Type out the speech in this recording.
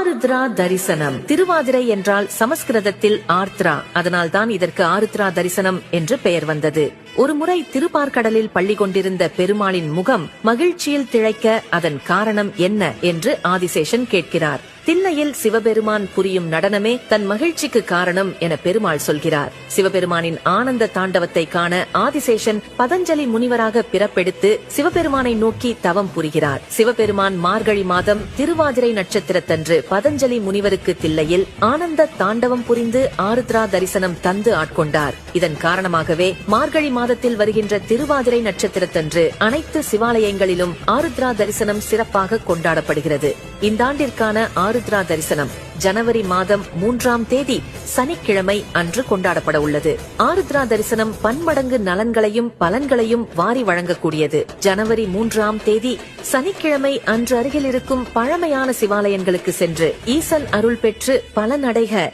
ஆருத்ரா தரிசனம். திருவாதிரை என்றால் சமஸ்கிருதத்தில் ஆர்த்ரா, அதனால்தான் இதற்கு ஆருத்ரா தரிசனம் என்று பெயர் வந்தது. ஒருமுறை திருப்பார்கடலில் பள்ளி கொண்டிருந்த பெருமாளின் முகம் மகிழ்ச்சியில் திளைக்க அதன் காரணம் என்ன என்று ஆதிசேஷன் கேட்கிறார். தில்லையில் சிவபெருமான் புரியும் நடனமே தன் மகிழ்ச்சிக்கு காரணம் என பெருமாள் சொல்கிறார். சிவபெருமானின் ஆனந்த தாண்டவத்தை காண ஆதிசேஷன் பதஞ்சலி முனிவராக பிறப்பெடுத்து சிவபெருமானை நோக்கி தவம் புரிகிறார். சிவபெருமான் மார்கழி மாதம் திருவாதிரை நட்சத்திரத்தன்று பதஞ்சலி முனிவருக்கு தில்லையில் ஆனந்த தாண்டவம் புரிந்து ஆருத்ரா தரிசனம் தந்து ஆட்கொண்டார். இதன் காரணமாகவே மார்கழி மாதத்தில் வருகின்ற திருவாதிரை நட்சத்திரத்தன்று அனைத்து சிவாலயங்களிலும் ஆருத்ரா தரிசனம் சிறப்பாக கொண்டாடப்படுகிறது. இந்த ஆண்டிற்கான ஆருத்ரா தரிசனம் ஜனவரி மாதம் 3ஆம் தேதி சனிக்கிழமை அன்று கொண்டாடப்பட உள்ளது. ஆருத்ரா தரிசனம் பன்மடங்கு நலன்களையும் பலன்களையும் வாரி வழங்கக்கூடியது. ஜனவரி 3ஆம் தேதி சனிக்கிழமை அன்று அருகில் இருக்கும் பழமையான சிவாலயங்களுக்கு சென்று ஈசன் அருள் பெற்று பலனடைக